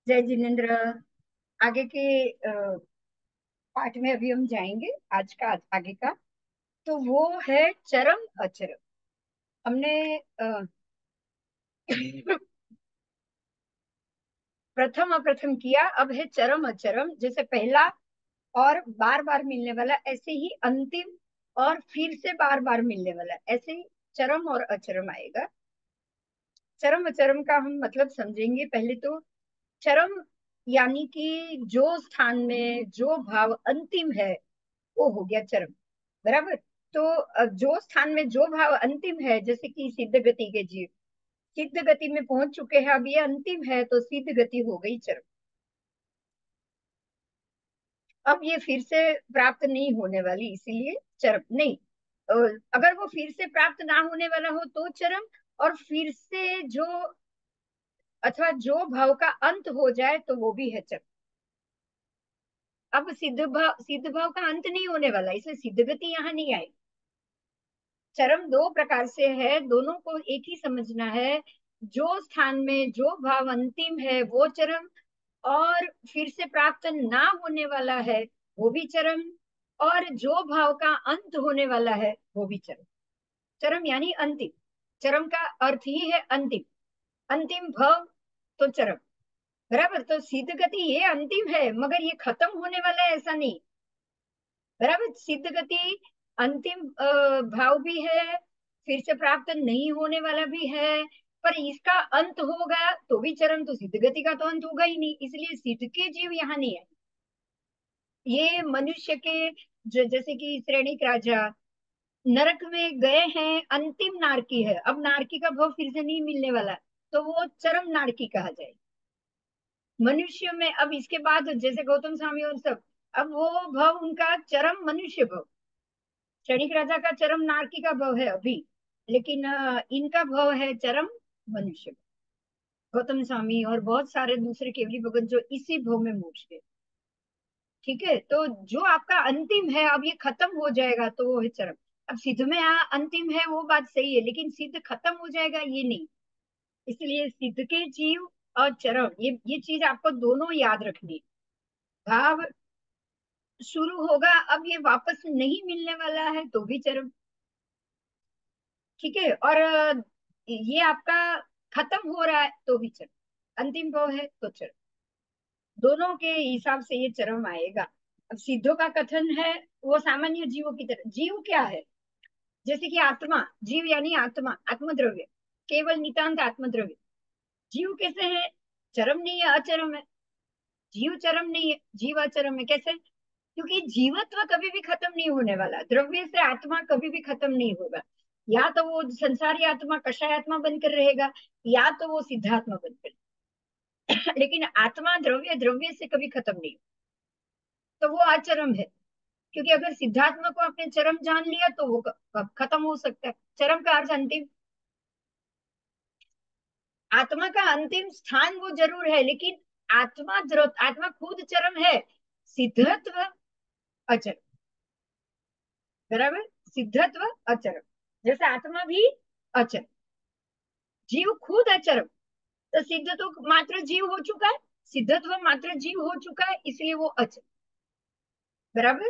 जय जिनेन्द्र। आगे के पाठ में अभी हम जाएंगे। आज का आगे का तो वो है चरम अचरम। हमने प्रथम अप्रथम किया, अब है चरम अचरम। जैसे पहला और बार बार मिलने वाला, ऐसे ही अंतिम और फिर से बार बार मिलने वाला, ऐसे ही चरम और अचरम आएगा। चरम अचरम का हम मतलब समझेंगे। पहले तो चरम यानी कि जो स्थान में जो भाव अंतिम है वो हो गया चरम। बराबर। तो जो स्थान में जो भाव अंतिम है, जैसे कि सिद्ध गति के जीव सिद्ध गति में पहुंच चुके हैं, अब ये अंतिम है तो सिद्ध गति हो गई चरम। अब ये फिर से प्राप्त नहीं होने वाली, इसीलिए चरम नहीं। अ, अगर वो फिर से प्राप्त ना होने वाला हो तो चरम, और फिर से जो अथवा जो भाव का अंत हो जाए तो वो भी है चरम। अब सिद्ध भाव का अंत नहीं होने वाला, इसलिए सिद्ध गति यहाँ नहीं आई। चरम दो प्रकार से है, दोनों को एक ही समझना है। जो स्थान में जो भाव अंतिम है वो चरम, और फिर से प्राप्त ना होने वाला है वो भी चरम, और जो भाव का अंत होने वाला है वो भी चरम। चरम यानी अंतिम। चरम का अर्थ ही है अंतिम। अंतिम भाव तो चरम। बराबर। तो सिद्ध गति ये अंतिम है मगर ये खत्म होने वाला है ऐसा नहीं। बराबर। सिद्ध गति अंतिम भाव भी है, फिर से प्राप्त नहीं होने वाला भी है, पर इसका अंत होगा तो भी चरम। तो सिद्ध गति का तो अंत होगा ही नहीं, इसलिए सिद्ध के जीव यहाँ नहीं है। ये मनुष्य के जैसे कि श्रेणिक राजा नरक में गए हैं, अंतिम नारकी है, अब नारकी का भाव फिर से नहीं मिलने वाला, तो वो चरम नारकी कहा जाए। मनुष्य में अब इसके बाद जैसे गौतम स्वामी और सब, अब वो भाव उनका चरम मनुष्य भाव। क्षणिक राजा का चरम नारकी का भाव है अभी, लेकिन इनका भाव है चरम मनुष्य। गौतम स्वामी और बहुत सारे दूसरे केवली भगत जो इसी भाव में मोक्ष गए। ठीक है, तो जो आपका अंतिम है अब ये खत्म हो जाएगा तो वो है चरम। अब सिद्ध में यहाँ अंतिम है वो बात सही है, लेकिन सिद्ध खत्म हो जाएगा ये नहीं। इसलिए सिद्ध के जीव और चरम, ये चीज आपको दोनों याद रखनी है। भाव शुरू होगा, अब ये वापस नहीं मिलने वाला है तो भी चरम। ठीक है, और ये आपका खत्म हो रहा है तो भी चरम, अंतिम भाव है तो चरम। दोनों के हिसाब से ये चरम आएगा। अब सिद्धों का कथन है वो सामान्य जीवों की तरह। जीव क्या है? जैसे कि आत्मा, जीव यानी आत्मा, आत्मद्रव्य, केवल नितांत आत्मद्रव्य। जीव कैसे है? चरम नहीं है, अचरम है। जीव चरम नहीं है, जीव अचरम है। कैसे? क्योंकि जीवत्व कभी भी खत्म नहीं होने वाला, द्रव्य से आत्मा कभी भी खत्म नहीं होगा। या तो वो संसारी आत्मा कषाय आत्मा बनकर रहेगा, या तो वो सिद्धात्मा बनकर। लेकिन आत्मा द्रव्य द्रव्य से कभी खत्म नहीं, तो वो अचरम है। क्योंकि अगर सिद्धात्मा को आपने चरम जान लिया तो वो खत्म हो सकता है। चरम का अर्थ अंतिम। आत्मा का अंतिम स्थान वो जरूर है, लेकिन आत्मा खुद चरम है। सिद्धत्व अचरम। बराबर। सिद्धत्व अचरम, जैसे आत्मा भी अचरम, जीव खुद अचरम। तो सिद्ध तो मात्र जीव हो चुका है, सिद्धत्व मात्र जीव हो चुका है, इसलिए वो अचरम। बराबर।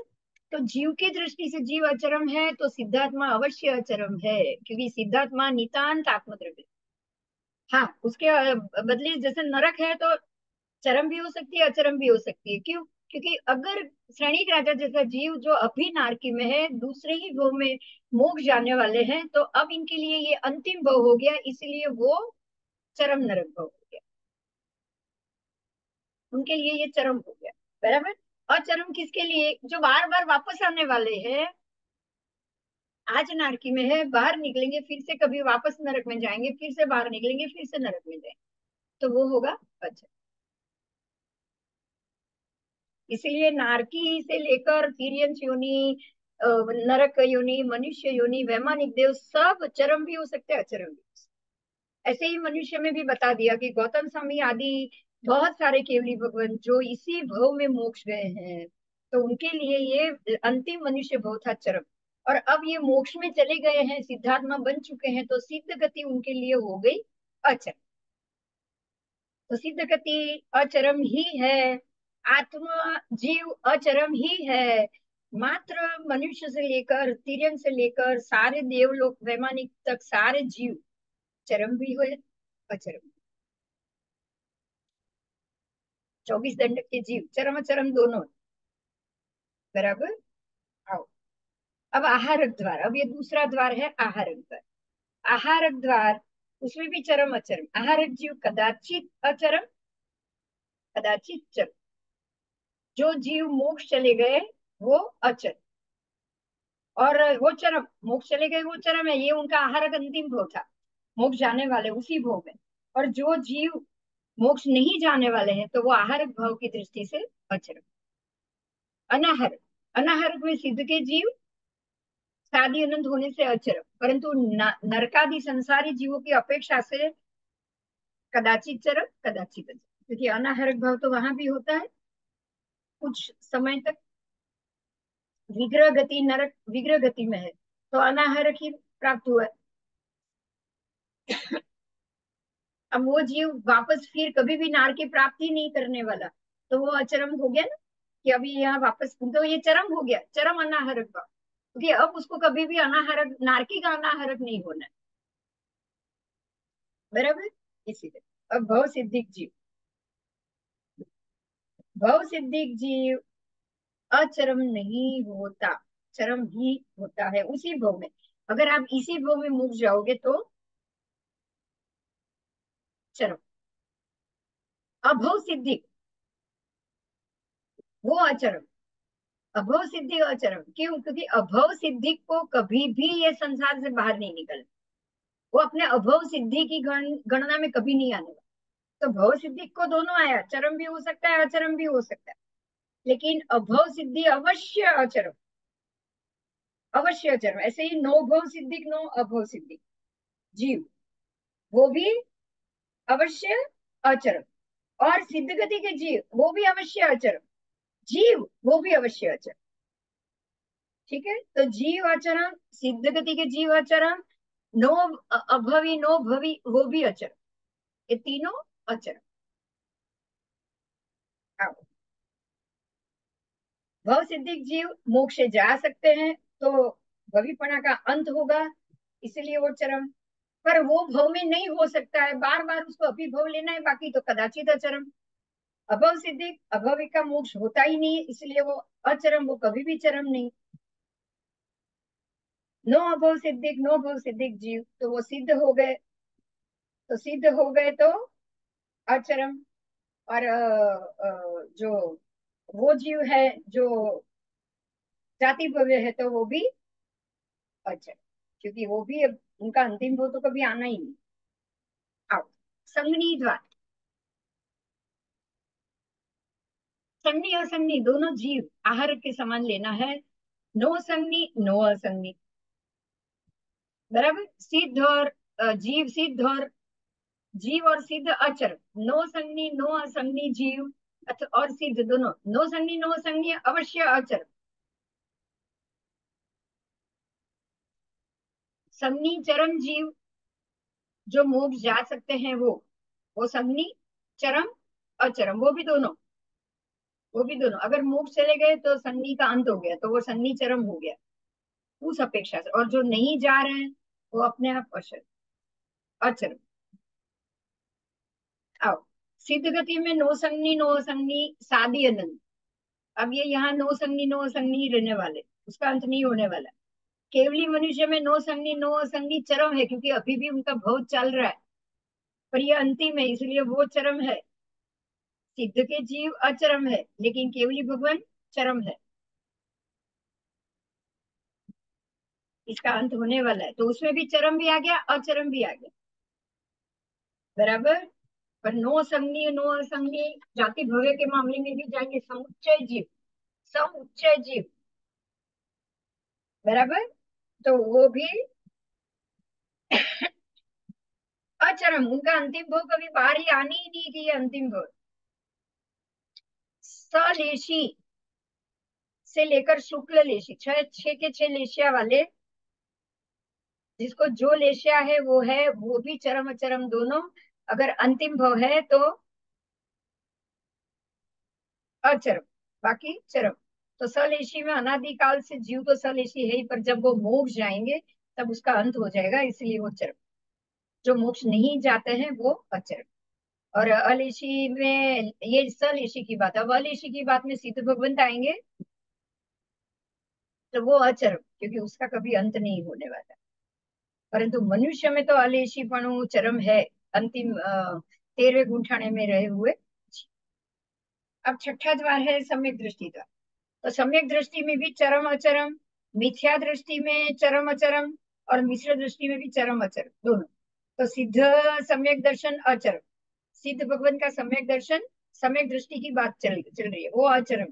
तो जीव की दृष्टि से जीव अचरम है तो सिद्धात्मा अवश्य अचरम है, क्योंकि सिद्धात्मा नितांत आत्मद्रव्य। हाँ, उसके बदले जैसे नरक है तो चरम भी हो सकती है अचरम भी हो सकती है। क्यों? क्योंकि अगर श्रेणिक राजा जैसा जीव जो अभी नारकी में है दूसरे ही भव में मोक्ष जाने वाले हैं, तो अब इनके लिए ये अंतिम भव हो गया, इसलिए वो चरम नरक भव हो गया, उनके लिए ये चरम हो गया। बराबर। और चरम किसके लिए? जो बार बार वापस आने वाले हैं। आज नारकी में है, बाहर निकलेंगे फिर से कभी वापस नरक में जाएंगे, फिर से बाहर निकलेंगे फिर से नरक में जाएंगे, तो वो होगा अच्छा। इसीलिए नारकी से लेकर तिर्यंच योनि, नरक योनि, मनुष्य योनि, वैमानिक देव, सब चरम भी हो सकते हैं अचरम भी हो सकते हैं। ऐसे ही मनुष्य में भी बता दिया कि गौतम स्वामी आदि बहुत सारे केवली भगवान जो इसी भव में मोक्ष गए हैं, तो उनके लिए ये अंतिम मनुष्य भव था चरम। और अब ये मोक्ष में चले गए हैं, सिद्धात्मा बन चुके हैं, तो सिद्ध गति उनके लिए हो गई अचरम। तो सिद्ध गति अचरम ही है, आत्मा जीव अचरम ही है। मात्र मनुष्य से लेकर तिर्यन से लेकर सारे देवलोक वैमानिक तक सारे जीव चरम भी हुए, अचरम। 24 दंड के जीव चरम अचरम दोनों, बराबर। आओ, अब आहारक द्वार, अब ये दूसरा द्वार है आहारक द्वार। आहारक द्वार, उसमें भी चरम अचरम। आहारक जीव कदाचित अचरम, कदाचित चरम। जो जीव मोक्ष चले गए वो अचर, और वो चरम, मोक्ष चले गए वो चरम है, ये उनका आहारक अंतिम भोग था। मोक्ष जाने वाले उसी भोग में। और जो जीव मोक्ष नहीं जाने वाले हैं तो वो आहारक भाव की दृष्टि से अचरम। अनाहरक, अनाहरक में सिद्ध के जीव शादी अनंत होने से अचरम, परंतु नरकादि संसारी जीवों की अपेक्षा से कदाचित चरम, कदाचित अचरम। क्योंकि अनाहरक भाव तो वहां भी होता है कुछ समय तक। विग्रह गति, नरक विग्रह गति में है तो अनाहरक ही प्राप्त हुआ है। अब वो जीव वापस फिर कभी भी नार की प्राप्ति नहीं करने वाला, तो वो अचरम हो गया ना, कि अभी यहाँ वापस, तो ये चरम हो गया, चरम अनाहरक भाव। क्योंकि अब उसको कभी भी अनाहरक, नारकी का अनाहरक नहीं होना है, बराबर। इसीलिए अब भव सिद्धिक जीव, भव सिद्धिक जीव अचरम नहीं होता, चरम ही होता है उसी भव में। अगर आप इसी भव में मुक जाओगे तो चरम। अभव सिद्धि वो अचरम, अभव सिद्धि अचरम क्यों? क्योंकि अभव सिद्धि को कभी भी ये संसार से बाहर नहीं निकल, वो अपने अभव सिद्धि की गणना में कभी नहीं आने वाला। तो भव सिद्धि को दोनों आया, चरम भी हो सकता है अचरम भी हो सकता है, लेकिन अभव सिद्धि अवश्य अचरम, अवश्य अचरम। ऐसे ही नो भव सिद्धि नो अभव सिद्धि जीव, वो भी अवश्य अचरम। और सिद्ध गति के जीव वो भी अवश्य अचरम, जीव वो भी अवश्य अचरम। ठीक है, तो जीव अचरम, सिद्ध गति के जीव अचरम, नो अभवी नो भवी वो भी अचरम, ये तीनों अचरम। अब भव सिद्धिक जीव मोक्ष जा सकते हैं तो भवीपणा का अंत होगा, इसलिए वो चरम। पर वो भव में नहीं हो सकता है, बार बार उसको अभिभव लेना है, बाकी तो कदाचित अचरम। अभव सिद्धिक, अभवी का मोक्ष होता ही नहीं, इसलिए वो अचरम, वो कभी भी चरम नहीं। नो अभव सिद्धिक, नो भव सिद्धिक जीव, तो वो सिद्ध हो गए, तो सिद्ध हो गए तो अचरम। और जो वो जीव है जो जाति भव्य है तो वो भी अचर, क्योंकि वो भी अब उनका अंतिम वो तो कभी आना ही नहीं। आओ, संगनी द्वार, संगनी असंगनी दोनों जीव आहार के समान लेना है। नो संगनी नो असंगनी, बराबर। सिद्ध और जीव सिद्ध, और जीव और सिद्ध अचर। नो संगनी नो असंगनी जीव और सिद्ध दोनों, नो संगनी नो असंगनी अवश्य अचर। संगनी चरम जीव जो मोक्ष जा सकते हैं वो संगनी, चरम अचरम वो भी दोनों, वो भी दोनों। अगर मोक्ष चले गए तो संगनी का अंत हो गया, तो वो संगनी चरम हो गया उस अपेक्षा से। और जो नहीं जा रहे हैं वो अपने आप अचर, अचरम। आओ, सिद्ध गति में नो संगनी नो असंगनी सादी अनंत। अब ये यहाँ नो संगनी नो असंगनी ही रहने वाले, उसका अंत नहीं होने वाला। केवली मनुष्य में नो संगनी नो असंगनी चरम है, क्योंकि अभी भी उनका भोग चल रहा है, पर ये अंतिम है इसलिए वो चरम है। सिद्ध के जीव अचरम है, लेकिन केवली भगवान चरम है, इसका अंत होने वाला है। तो उसमें भी चरम भी आ गया, अचरम भी आ गया, बराबर। पर नो संगनी नो असंगनी जाति भव्य के मामले में भी जाएंगे, समुच्चय जीव, समुच्चय जीव, बराबर। तो वो भी अचरम, उनका अंतिम भोग कभी बाहर ही आनी ही नहीं की अंतिम भोग। सलेशी से लेकर शुक्ल लेशी, छह छह के छह लेशिया वाले, जिसको जो लेशिया है वो भी चरम अचरम दोनों। अगर अंतिम भव है तो अचरम, बाकी चरम। तो सलेशी में अनादिकाल से जीव तो सलेशी है ही, पर जब वो मोक्ष जाएंगे तब उसका अंत हो जाएगा, इसलिए वो चरम। जो मोक्ष नहीं जाते हैं वो अचरम। और अलेशी में, ये सलेशी की बात है। अब अलेशी की बात में सिद्ध भगवंत आएंगे तो वो अचरम, क्योंकि उसका कभी अंत नहीं होने वाला। परंतु मनुष्य में तो अलेशीपणु चरम है, अंतिम 13वें गुंठाने में रहे हुए। अब छठा द्वार है सम्यक दृष्टि द्वार। तो सम्यक दृष्टि में भी चरम अचरम, मिथ्या दृष्टि में चरम अचरम, और मिश्र दृष्टि में भी चरम अचरम दोनों। तो सिद्ध सम्यक दर्शन अचरम, सिद्ध भगवान का सम्यक दर्शन, सम्यक दृष्टि की बात चल रही है, वो अचरम,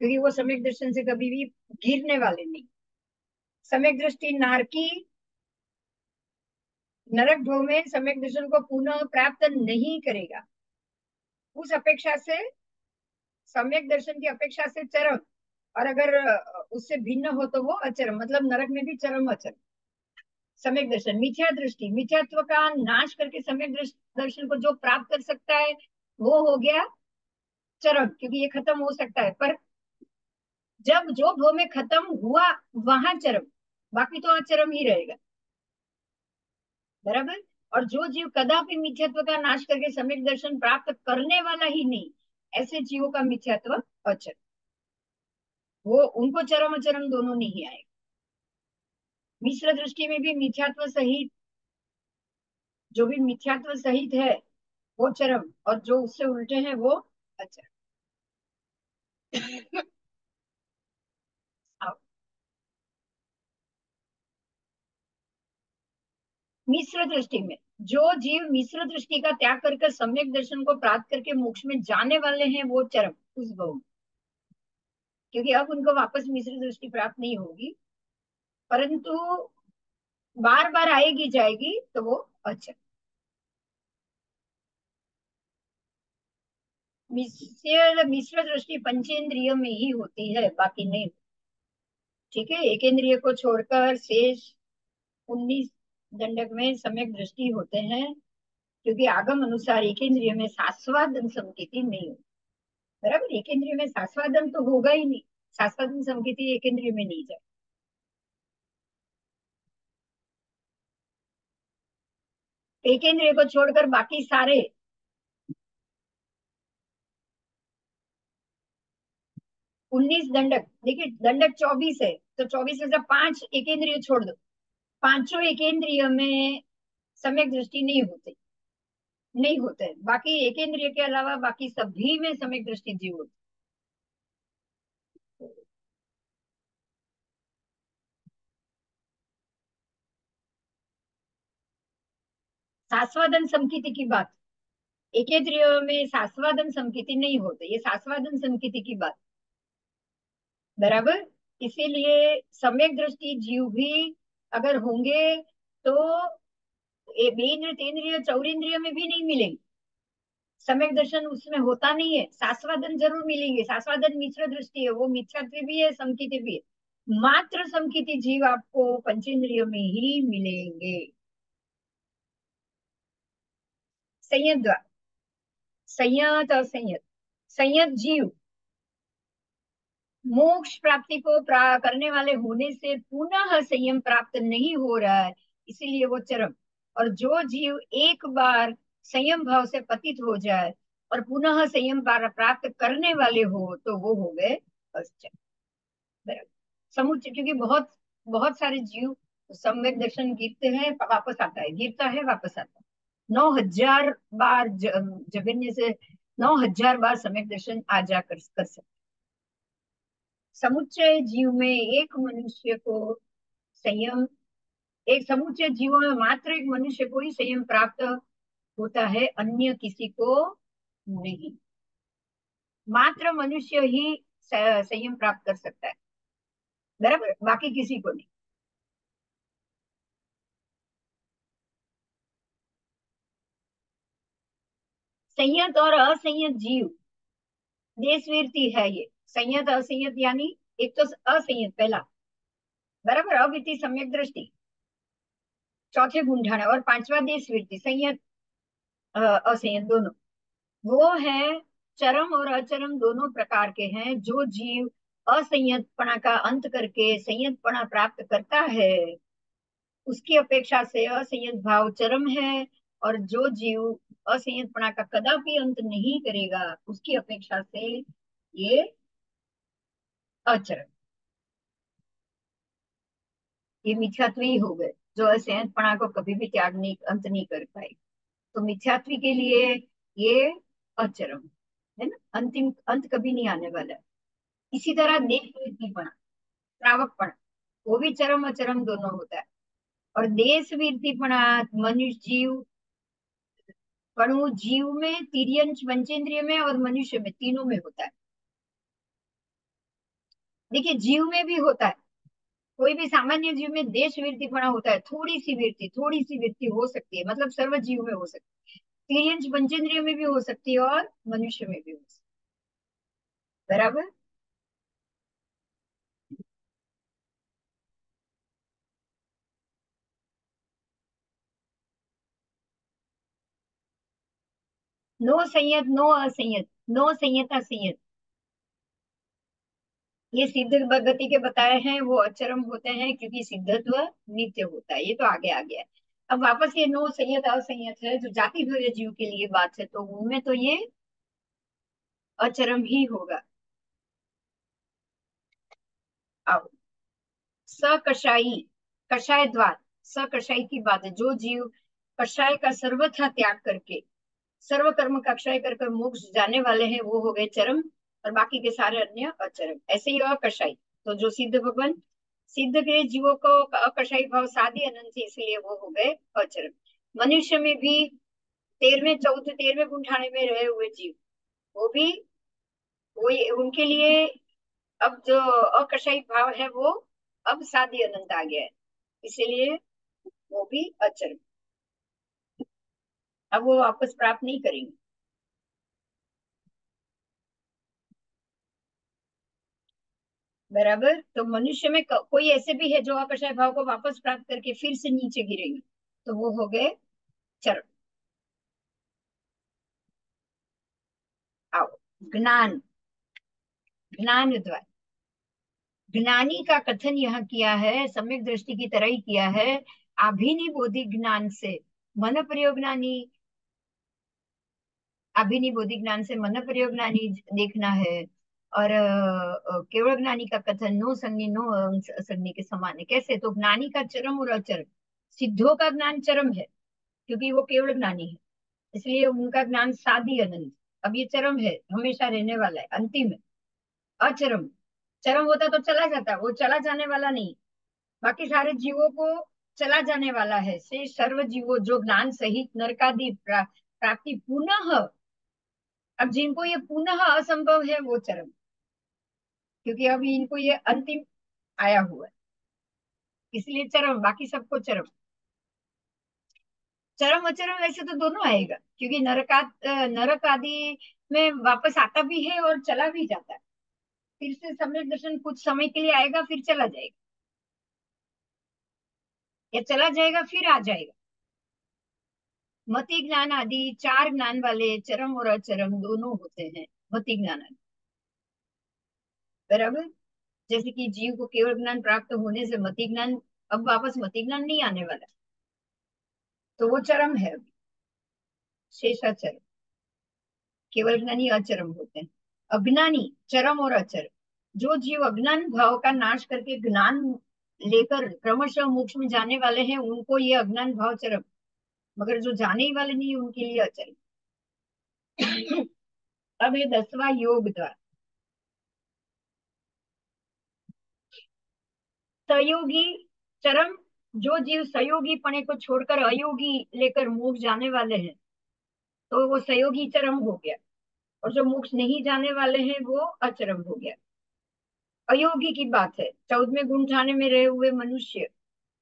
क्योंकि वो सम्यक दर्शन से कभी भी गिरने वाले नहीं। सम्यक दृष्टि नारकी नरक ढोह में सम्यक दर्शन को पुनः प्राप्त नहीं करेगा। उस अपेक्षा से, सम्यक दर्शन की अपेक्षा से चरम, और अगर उससे भिन्न हो तो वो अचरम, मतलब नरक में भी चरम अचरम। सम्यक दर्शन मिथ्या दृष्टि, मिथ्यात्व का नाश करके सम्यक दर्शन को जो प्राप्त कर सकता है वो हो गया चरम, क्योंकि ये खत्म हो सकता है। पर जब जो भो में खत्म हुआ वहां चरम, बाकी तो अचरम ही रहेगा। बराबर। और जो जीव कदापि मिथ्यात्व का नाश करके सम्यक दर्शन प्राप्त करने वाला ही नहीं, ऐसे जीवों का मिथ्यात्व अचरम, वो उनको चरम अचरम दोनों नहीं आएगा। मिश्र दृष्टि में भी मिथ्यात्व सहित, जो भी मिथ्यात्व सहित है वो चरम, और जो उससे उल्टे हैं वो अचरम। अब मिश्र दृष्टि में, जो जीव मिश्र दृष्टि का त्याग करके सम्यक दर्शन को प्राप्त करके मोक्ष में जाने वाले हैं वो चरम, उस गौ, क्योंकि अब उनको वापस मिश्र दृष्टि प्राप्त नहीं होगी, परंतु बार बार आएगी जाएगी तो वो अचरम। मिश्र मिश्र दृष्टि पंचेंद्रिय में ही होती है, बाकी नहीं। ठीक है, एक इंद्रिय को छोड़कर शेष 19 दंडक में सम्यक दृष्टि होते हैं, क्योंकि आगम अनुसार एक इंद्रिय में सास्वादन संकेति नहीं होती। बराबर, एक इंद्रिय में सास्वादन तो होगा ही नहीं, सास्वादन संकेति एक इंद्रिय में नहीं जाए। एक इंद्रिय को छोड़कर बाकी सारे, 19 दंडक, देखिए दंडक 24 है, तो 24 में से 5 एक इंद्रिय छोड़ दो, पांचों एक इंद्रिय में सम्यक दृष्टि नहीं होती, नहीं होते। बाकी एक इंद्रिय के अलावा बाकी सभी में सम्यक दृष्टि जीव होती। सास्वादन संकेति की बात, एक इंद्रिय में सास्वादन संकेति नहीं होते, ये सास्वादन संकेति की बात। बराबर। इसीलिए सम्यक दृष्टि जीव भी अगर होंगे तो बेंद्र तेंद्रिय चौरेंद्रिय में भी नहीं मिलेंगे, सम्यक दर्शन उसमें होता नहीं है। सास्वादन जरूर मिलेंगे, सास्वादन मिश्र दृष्टि है, वो मिथ्यात्व भी है संकित भी है। मात्र संकित जीव आपको पंचेंद्रिय में ही मिलेंगे। संयत द्वार, संयत असंयत, संयत जीव मोक्ष प्राप्ति को करने वाले होने से पुनः संयम प्राप्त नहीं हो रहा है, इसीलिए वो चरम। और जो जीव एक बार संयम भाव से पतित हो जाए और पुनः संयम प्राप्त करने वाले हो तो वो हो गए पश्चात। बराबर। समुच्चय, क्योंकि बहुत बहुत सारे जीव सम्यक दर्शन गिरते हैं वापस आता है, गिरता है वापस आता है। 9,000 बार जगन्य से 9,000 बार सम्यक दर्शन आ जा कर सकते। समुच्चय जीव में एक मनुष्य को संयम, एक समुच्चय जीवों में मात्र एक मनुष्य को ही संयम प्राप्त होता है, अन्य किसी को नहीं। मात्र मनुष्य ही संयम प्राप्त कर सकता है, बराबर, बाकी किसी को नहीं। संयत और असंयत जीव देशवीरती है ये। संयत असंयत यानी एक तो असंयत पहला, बराबर, अविति सम्यक दृष्टि, चौथे गुंठाना, और पांचवा देशवीरती संयत असंयत दोनों, वो है चरम और अचरम दोनों प्रकार के हैं। जो जीव असंयतपणा का अंत करके संयतपणा प्राप्त करता है, उसकी अपेक्षा से असंयत भाव चरम है। और जो जीव असंयतपणा का कदापि अंत नहीं करेगा, उसकी अपेक्षा से ये अचरम, ये मिथ्यात्वी हो गए, जो असंयतपणा को कभी भी त्याग नहीं, अंत नहीं कर पाए। तो मिथ्यात्वी के लिए ये अचरम है ना, अंतिम अंत कभी नहीं आने वाला है। इसी तरह देश वीरतीपणा, श्रावकपणा, वो भी चरम अचरम दोनों होता है। और देश वीरतीपणा मनुष्य जीव, परंतु जीव में, तिर्यंच पंचेंद्रिय में और मनुष्य में, तीनों में होता है। देखिए जीव में भी होता है, कोई भी सामान्य जीव में देश वीरतीपणा होता है, थोड़ी सी वृत्ति हो सकती है, मतलब सर्व जीव में हो सकती है। तिर्यंच पंचेंद्रिय में भी हो सकती है और मनुष्य में भी हो सकती है। बराबर। नो संयत, नो असंयत, नो संयत असंयत, ये सिद्ध गति के बताए हैं, वो अचरम होते हैं, क्योंकि सिद्धत्व नित्य होता है। ये तो आगे आ गया है। अब वापस ये नो संयत असंयत है, जो जाति द्वय जीव के लिए बात है, तो उनमें तो ये अचरम ही होगा। अब सकषाई, कषाय द्वार, सकषाई की बात है, जो जीव कषाय का सर्वथा त्याग करके सर्व कर्म का क्षय कर कर मोक्ष जाने वाले हैं, वो हो गए चरम। और बाकी के सारे अन्य अचरम। ऐसे ही अकषाई, तो जो सिद्ध भगवान, सिद्ध के जीवों को अकषाई भाव साधी अनंत है, इसलिए वो हो गए अचरम। मनुष्य में भी 13वें गुंठाने में रहे हुए जीव, वो भी, उनके लिए अब जो अकषाई भाव है, वो अब साधी अनंत आ गया है, इसलिए वो भी अचरम। अब वो वापस प्राप्त नहीं करेंगे। बराबर। तो मनुष्य में कोई ऐसे भी है जो आकर्षण भाव को वापस प्राप्त करके फिर से नीचे गिरेंगे, तो वो हो गए चरण। आओ, ज्ञान, ज्ञान द्वारा, ज्ञानी का कथन यहाँ किया है, सम्यक दृष्टि की तरह ही किया है। अभिनिबोधि ज्ञान से मन प्रयोग ज्ञानी, अभिनिबोधि ज्ञान से मन प्रयोग ज्ञानी देखना है। और केवल ज्ञानी का कथन नो संज्ञ नो असंज्ञ के समान है। कैसे? तो ज्ञानी का चरम और अचरम, सिद्धों का ज्ञान चरम है, क्योंकि वो केवल ज्ञानी है, इसलिए उनका ज्ञान सादी अनंत। अब ये चरम है, हमेशा रहने वाला है, अंतिम है। अचरम, चरम होता तो चला जाता, वो चला जाने वाला नहीं, बाकी सारे जीवों को चला जाने वाला है। से सर्व जीवों जो ज्ञान सहित नरकादि प्राप्ति पुनः, अब जिनको ये पुनः असंभव है, वो चरम, क्योंकि अभी इनको ये अंतिम आया हुआ है, इसलिए चरम, बाकी सबको चरम। चरम अचरम वैसे तो दोनों आएगा, क्योंकि नरक आदि में वापस आता भी है और चला भी जाता है। फिर से सम्यक दर्शन कुछ समय के लिए आएगा, फिर चला जाएगा, या चला जाएगा फिर आ जाएगा। मति ज्ञान आदि चार ज्ञान वाले चरम और अचरम दोनों होते हैं। मति ज्ञान आदि, बराबर। जैसे कि जीव को केवल ज्ञान प्राप्त होने से मति ज्ञान, अब वापस मति ज्ञान नहीं आने वाला, तो वो चरम है अभी। शेषाचरम, केवल ज्ञानी अचरम होते हैं। अज्ञानी चरम और अचरम, जो जीव अज्ञान भाव का नाश करके ज्ञान लेकर क्रमशः मोक्ष में जाने वाले हैं, उनको ये अज्ञान भाव चरम, मगर जो जाने ही वाले नहीं, उनके लिए अचरम। अब ये 10वां योग द्वार, सहयोगी चरम, जो जीव सहयोगी पने को छोड़कर अयोगी लेकर मोक्ष जाने वाले हैं, तो वो सहयोगी चरम हो गया। और जो मोक्ष नहीं जाने वाले हैं, वो अचरम हो गया। अयोगी की बात है, 14वें गुण ठाने में रहे हुए मनुष्य,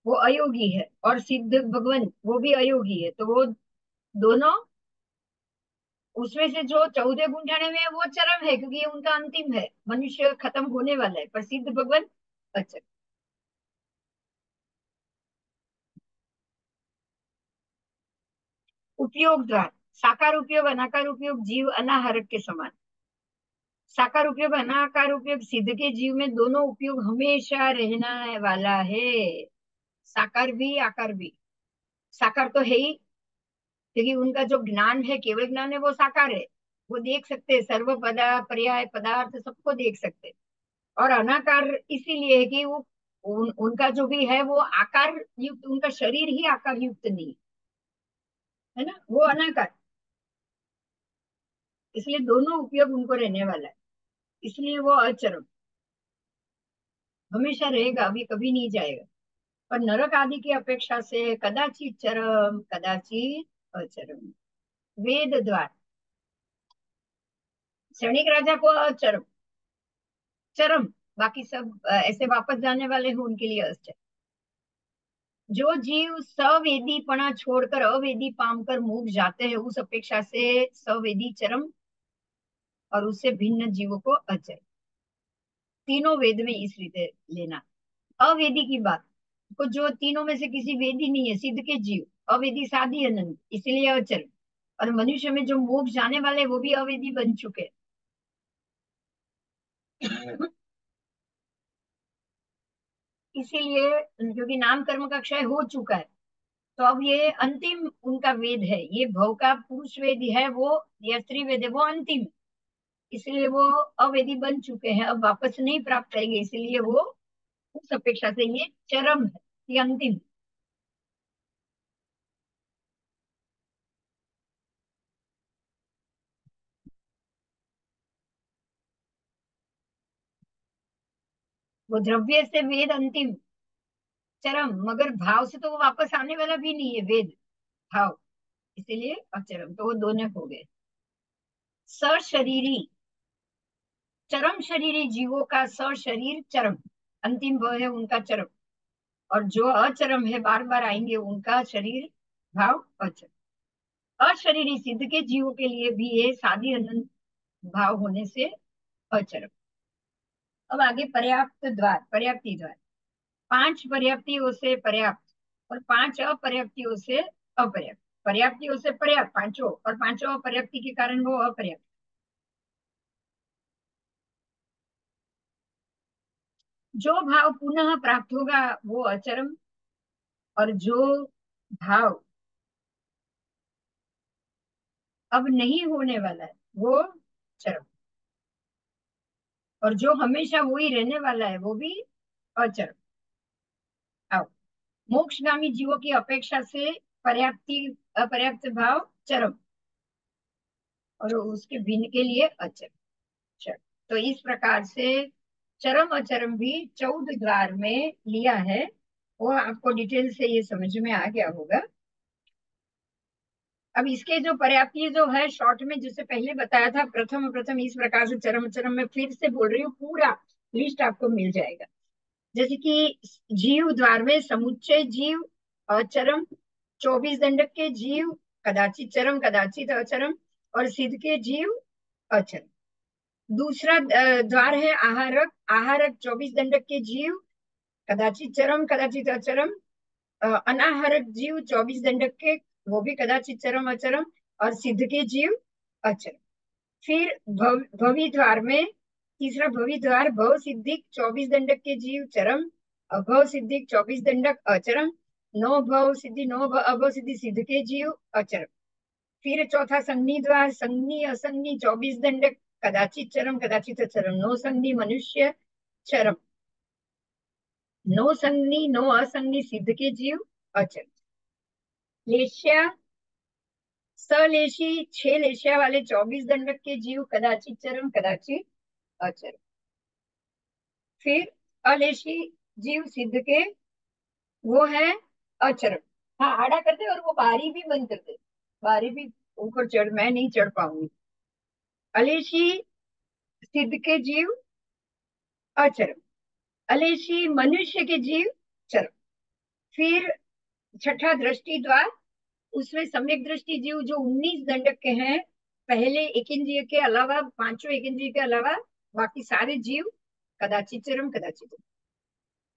वो अयोगी है, और सिद्ध भगवान वो भी अयोगी है, तो वो दोनों, उसमें से जो 14 गुण ठाने में है, वो चरम है, क्योंकि ये उनका अंतिम है, मनुष्य खत्म होने वाला है, पर सिद्ध भगवान अचरम। उपयोग द्वार, साकार उपयोग अनाकार उपयोग जीव अनाहरक के समान। साकार उपयोग अनाकार उपयोग सिद्ध के जीव में दोनों उपयोग हमेशा रहना वाला है। साकार भी आकार भी। साकार तो है ही, क्योंकि उनका जो ज्ञान है, केवल ज्ञान है, वो साकार है। वो देख सकते हैं, सर्व पदा पर्याय पदार्थ सबको देख सकते हैं। और अनाकार इसीलिए है कि वो उनका जो भी है वो आकार युक्त, उनका शरीर ही आकार युक्त नहीं है ना, वो अनाकार। इसलिए दोनों उपयोग उनको रहने वाला है। इसलिए वो अचरम हमेशा रहेगा, अभी कभी नहीं जाएगा। पर नरक आदि की अपेक्षा से कदाचित चरम कदाचित अचरम। वेद द्वार क्षणिक राजा को अचरम, चरम। बाकी सब ऐसे वापस जाने वाले हैं, उनके लिए अचरम। जो जीव सवेदीपना छोड़कर अवेदी पाम कर मुक जाते हैं, उस अपेक्षा से सवेदी चरम और उससे भिन्न जीवों को अचर। तीनों वेद में इस रीते लेना। अवेदी की बात को, जो तीनों में से किसी वेदी नहीं है, सिद्ध के जीव अवेदी साधी अनंत, इसलिए अचर। और मनुष्य में जो मोक्ष जाने वाले वो भी अवेदी बन चुके हैं। इसीलिए क्योंकि नाम कर्म का क्षय हो चुका है, तो अब ये अंतिम उनका वेद है। ये भव का पुरुष वेद है, वो या स्त्री वेद है, वो अंतिम। इसलिए वो अवेदी बन चुके हैं, अब वापस नहीं प्राप्त करेंगे, इसलिए वो उस अपेक्षा से ये चरम है, ये अंतिम। वो द्रव्य से वेद अंतिम चरम, मगर भाव से तो वो वापस आने वाला भी नहीं है वेद, भाव। इसीलिए अचरम, तो वो दोनों हो गए। सशरीरी चरम शरीरी जीवों का सशरीर चरम, अंतिम वह है उनका चरम। और जो अचरम है, बार बार आएंगे, उनका शरीर भाव अचरम। अशरीरी सिद्ध के जीवों के लिए भी ये साधी अनंत भाव होने से अचरम। अब आगे पर्याप्त द्वार, पर्याप्ति द्वार। पांच पर्याप्तियों से पर्याप्त और पांच अपर्याप्तियों से अपर्याप्त। पर्याप्तियों से पर्याप्त पांचों, और पांचों अपर्याप्ति के कारण वो अपर्याप्त। जो भाव पुनः प्राप्त होगा वो अचरम, और जो भाव अब नहीं होने वाला है वो चरम, और जो हमेशा वही रहने वाला है वो भी अचरम। आओ, मोक्षगामी जीवों की अपेक्षा से पर्याप्ति अपर्याप्त भाव चरम, और उसके भिन्न के लिए अचरम। चलो, तो इस प्रकार से चरम अचरम भी 14 द्वार में लिया है। वो आपको डिटेल से ये समझ में आ गया होगा। अब इसके जो पर्याप्ति जो है शॉर्ट में, जिसे पहले बताया था, प्रथम प्रथम इस प्रकार से चरम अचरम में फिर से बोल रही हूँ, पूरा लिस्ट आपको मिल जाएगा। जैसे कि जीव द्वार में समुच्चय जीव अचरम, 24 दंडक के जीव कदाचित चरम कदाचित अचरम, और सिद्ध के जीव अचरम। दूसरा द्वार है आहारक, आहारक 24 दंडक के जीव कदाचित चरम कदाचित अचरम। अनाहारक जीव 24 दंडक के, वो भी कदाचित चरम अचरम, और सिद्ध के जीव अचरम। फिर भवी द्वार में, तीसरा भवी द्वार भव सिद्धिक 24 दंडक के जीव चरम, अभव सिद्धिक 24 दंडक अचरम, नौ भव सिद्धि नौ अभव सिद्धि सिद्ध के जीव अचरम। फिर चौथा संगनी द्वार, संगनी असंगनी 24 दंडक कदाचित चरम कदाचित अचरम, नो संगनी मनुष्य चरम, नो संगनी नो असंगनी सिद्ध के जीव अचरम। लेश्या सलेशी 6 लेशिया वाले 24 दंडक के जीव कदाचित चरम कदाचित अचरम। फिर अलेशी जीव सिद्ध के, वो है अचरम। हाँ, आड़ा करते और वो बारी भी बंद करते, बारी भी ऊपर चढ़, मैं नहीं चढ़ पाऊंगी। अलेशी सिद्ध के जीव अचरम, अलेशी मनुष्य के जीव चरम। फिर छठा दृष्टि द्वार, उसमें सम्यक दृष्टि जीव जो 19 दंडक के हैं, पहले एक इंद्रिय के अलावा, पांचों एक इंद्रिय के अलावा बाकी सारे जीव कदाचित चरम कदाचित।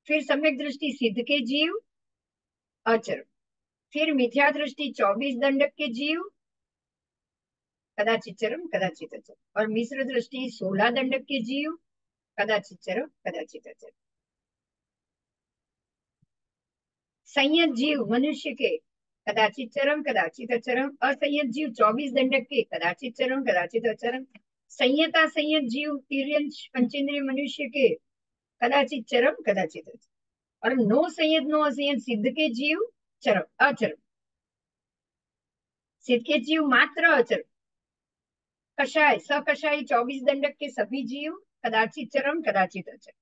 फिर सम्यक दृष्टि सिद्ध के जीव अचरम। फिर मिथ्या दृष्टि 24 दंडक के जीव कदाचिच्चरम कदाचित अचरम। और मिश्र दृष्टि 16 दंडक के जीव, कदाचिच्चरम कदाचित अचरम। संयत जीव मनुष्य के, कदाचित चरम कदाचित अचरम। असंयत जीव 24 दंडक के, कदाचित चरम कदाचित अचरम। संयता संयत जीव तिर्यंश पंचेंद्रिय मनुष्य के, कदाचित चरम कदाचित अचरम। और नो संयत नो असंयत सिद्ध के जीव चरम अचरम। सिद्ध के जीव मात्र अचरम। कषाय सकषाय 24 दंडक के सभी जीव, कदाचित चरम कदाचित अचरम।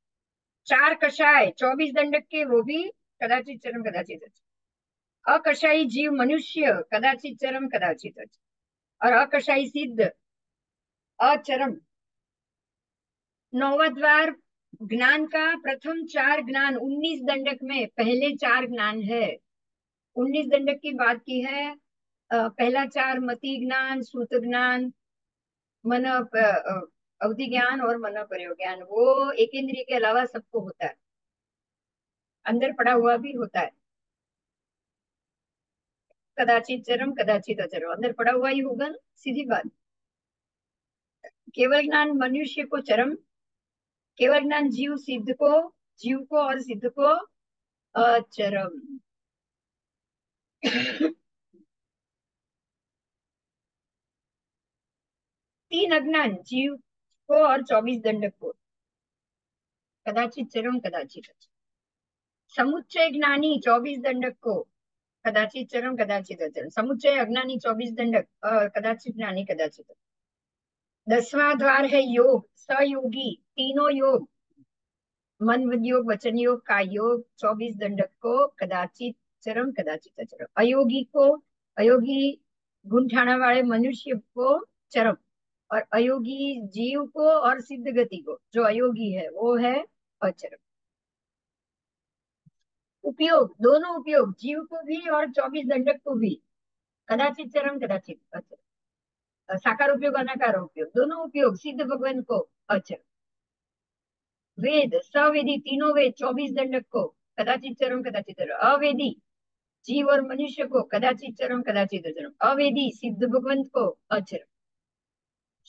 चार कषाय 24 दंडक के, वो भी कदाचित चरम कदाचित अचरम। अकषाई जीव मनुष्य, कदाचित चरम कदाचित अचरम। और अकषाई सिद्ध अचरम। नौवा द्वार ज्ञान का प्रथम 4 ज्ञान 19 दंडक में पहले 4 ज्ञान है। 19 दंडक की बात की है। पहला 4 मति ज्ञान, श्रुत ज्ञान, मन अवधि ज्ञान और मन प्रयोग ज्ञान, वो एक इंद्रिय के अलावा सबको होता है, अंदर पड़ा हुआ भी होता है। कदाचित चरम कदाचित अचरम, अंदर पड़ा हुआ ही होगा ना, सीधी बात। केवल ज्ञान मनुष्य को चरम, केवल ज्ञान जीव को और सिद्ध को अचरम। तीन अज्ञान जीव को और 24 दंडक को, कदाचित चरम कदाचित अचरम। समुच्चय ज्ञानी 24 दंडक को, कदाचित चरम कदाचित अचरम। समुच्चय अज्ञानी 24 दंडक, कदाचित ज्ञानी कदाचित अचरम। 10वां द्वार है योग, सयोगी तीनों योग, मन योग वचन योग का योग, 24 दंडक को, कदाचित चरम कदाचित अचरम। अयोगी गुण ठाना वाले मनुष्य को चरम, और अयोगी जीव को और सिद्ध गति को, जो अयोगी है वो है अचरम। उपयोग, दोनों उपयोग, जीव को भी और 24 दंडक को भी, कदाचित चरम कदाचित अचरम। साकार उपयोग अनाकार उपयोग, दोनों उपयोग सिद्ध भगवान को अचरम। वेद सवेदी तीनों वेद 24 दंडक को, कदाचित चरम कदाचित अचरम। अवेदी जीव और मनुष्य को, कदाचित चरम कदाचित अचरम। अवेदी सिद्ध भगवंत को अचरम।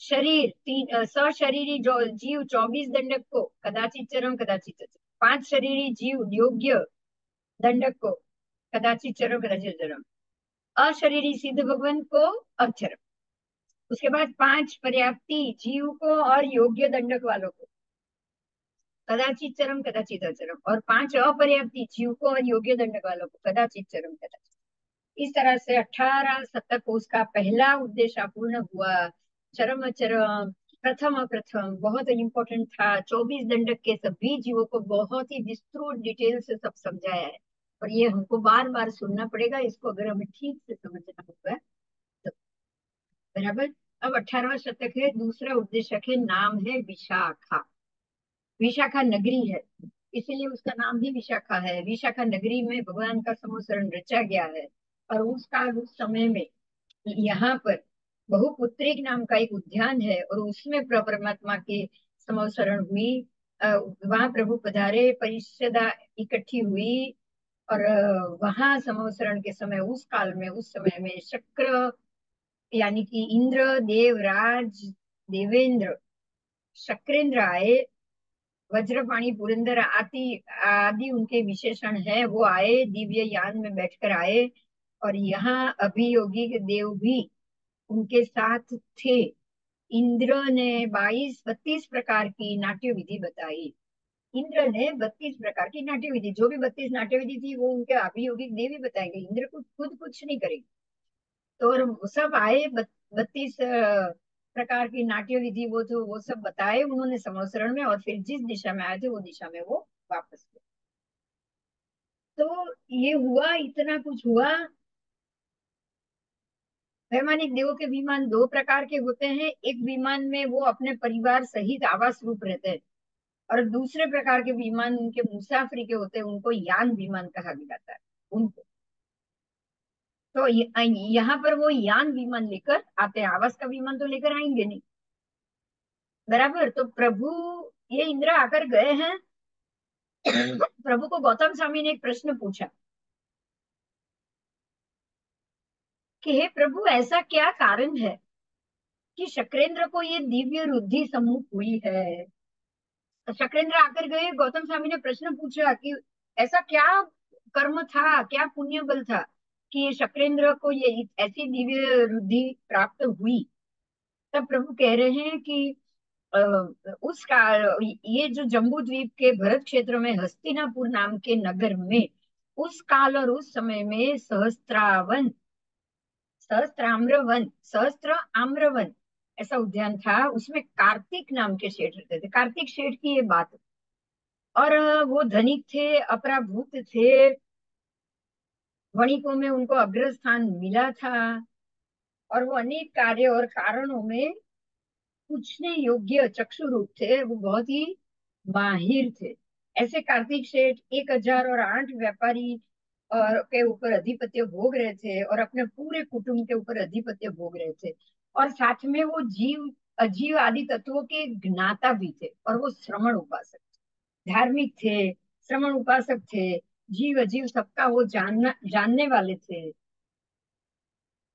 शरीर सशरीरी जो जीव 24 दंडक को, कदाचित चरम कदाचित अचरम। 5 शरीरी जीव योग्य दंडक को, कदाचित चरम कदाचित अचरम। अशरीरी सिद्ध भगवंत को अचरम। उसके बाद 5 पर्याप्ति जीव को और योग्य दंडक वालों को, कदाचित चरम कदाचित अचरम। और 5 अपर्याप्ति जीव को और योग्य दंडक वालों को, कदाचित चरम कदाचित। इस तरह से 18 शतकोश का पहला उद्देश्य पूर्ण हुआ। चरम अचरम, प्रथम अप्रथम बहुत इंपॉर्टेंट था। 24 दंडक के सभी जीवों को बहुत ही विस्तृत डिटेल से सब समझाया है, और ये हमको बार बार सुनना पड़ेगा इसको, अगर हमें ठीक से समझना होगा तो। बराबर। अब 18वां शतक है, दूसरा उद्देश्य है, नाम है विशाखा। विशाखा नगरी है, इसीलिए उसका नाम भी विशाखा है। विशाखा नगरी में भगवान का समोसरण रचा गया है, और उस समय में यहाँ पर बहुपुत्रिक नाम का एक उद्यान है, और उसमें परमात्मा के समोसरण हुई। वहां प्रभु पधारे, परिषदा इकट्ठी हुई, और वहां समोसरण के समय, उस काल में, उस समय में शक्र यानी कि इंद्र, देवराज, देवेंद्र, शक्रेंद्र आए, वज्रपाणी, पुरंदर आदि आदि उनके विशेषण है, वो आए, दिव्य यान में बैठकर आए। और यहाँ अभियोगी देव भी उनके साथ थे। इंद्र ने 32 प्रकार की नाट्य विधि बताई। इंद्र ने 32 प्रकार की नाट्य विधि, जो भी 32 नाट्य विधि थी वो उनके अभियोगिक देव ही बताएंगे, इंद्र को खुद कुछ नहीं करेंगे। तो और सब आए, 32 प्रकार की नाट्य विधि वो तो वो सब बताए उन्होंने समोसरण में, और फिर जिस दिशा में आए थे वो दिशा में वो वापस गए। तो ये हुआ, इतना कुछ हुआ। वैमानिक देवों के विमान 2 प्रकार के होते हैं। एक विमान में वो अपने परिवार सहित आवास रूप रहते हैं, और दूसरे प्रकार के विमान उनके मुसाफरी के होते हैं, उनको यान विमान कहा जाता है उनको। तो यहाँ पर वो यान विमान लेकर आते हैं, आवास का विमान तो लेकर आएंगे नहीं। बराबर। तो प्रभु, ये इंद्र आकर गए हैं। प्रभु को गौतम स्वामी ने एक प्रश्न पूछा कि हे प्रभु, ऐसा क्या कारण है कि शक्रेंद्र को ये दिव्य रुद्धि सम्मुख हुई है। तो शक्रेंद्र आकर गए, गौतम स्वामी ने प्रश्न पूछा कि ऐसा क्या कर्म था, क्या पुण्य बल था कि शक्रेंद्र को ये ऐसी दिव्य रुद्धि प्राप्त हुई। तब प्रभु कह रहे हैं कि अ, उस काल, ये जो जम्बू द्वीप के भरत क्षेत्र में हस्तिनापुर नाम के नगर में उस काल और उस समय में सहस्त्र आम्रवन ऐसा उद्यान था। उसमें कार्तिक नाम के सेठ रहते थे। कार्तिक सेठ की ये बात। और वो धनिक थे, अपराभूत थे, वणिकों में उनको अग्रस्थान मिला था। और वो अनेक कार्य और कारणों में पूछने योग्य चक्षुरूप थे, वो बहुत ही माहिर थे। ऐसे कार्तिक सेठ 1008 व्यापारी और के ऊपर अधिपत्य भोग रहे थे और अपने पूरे कुटुंब के ऊपर अधिपत्य भोग रहे थे। और साथ में वो जीव अजीव आदि तत्वों के ज्ञाता भी थे। और वो श्रमण उपासक, धार्मिक थे, श्रमण उपासक थे, जीव अजीव सबका वो जानने वाले थे।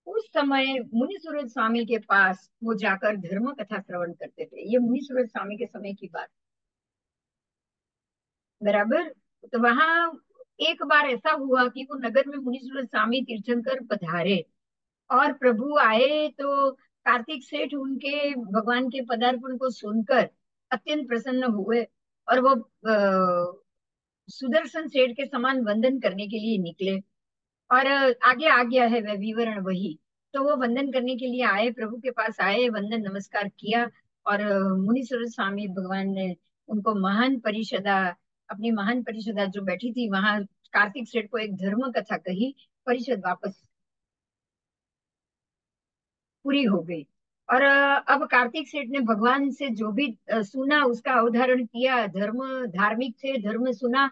उस समय मुनि सूरज स्वामी के पास वो जाकर धर्म कथा श्रवण करते थे। ये मुनि सूरज स्वामी के समय की बात, बराबर। तो वहां एक बार ऐसा हुआ कि वो नगर में मुनि सूरज स्वामी तीर्थंकर पधारे और प्रभु आए तो कार्तिक सेठ उनके भगवान के पदार्पण को सुनकर अत्यंत प्रसन्न हुए। और वो सुदर्शन सेठ के समान वंदन करने के लिए निकले। और आगे आ गया है वह विवरण वही। तो वो वंदन करने के लिए आए, प्रभु के पास आए, वंदन नमस्कार किया। और मुनि सूरज स्वामी भगवान ने उनको महान परिषदा, अपनी महान परिषदा जो बैठी थी वहां, कार्तिक सेठ को एक धर्म कथा कही। परिषद वापस पूरी हो गई। और अब कार्तिक सेठ ने भगवान से जो भी सुना उसका अवधारण किया। धार्मिक थे, धर्म सुना,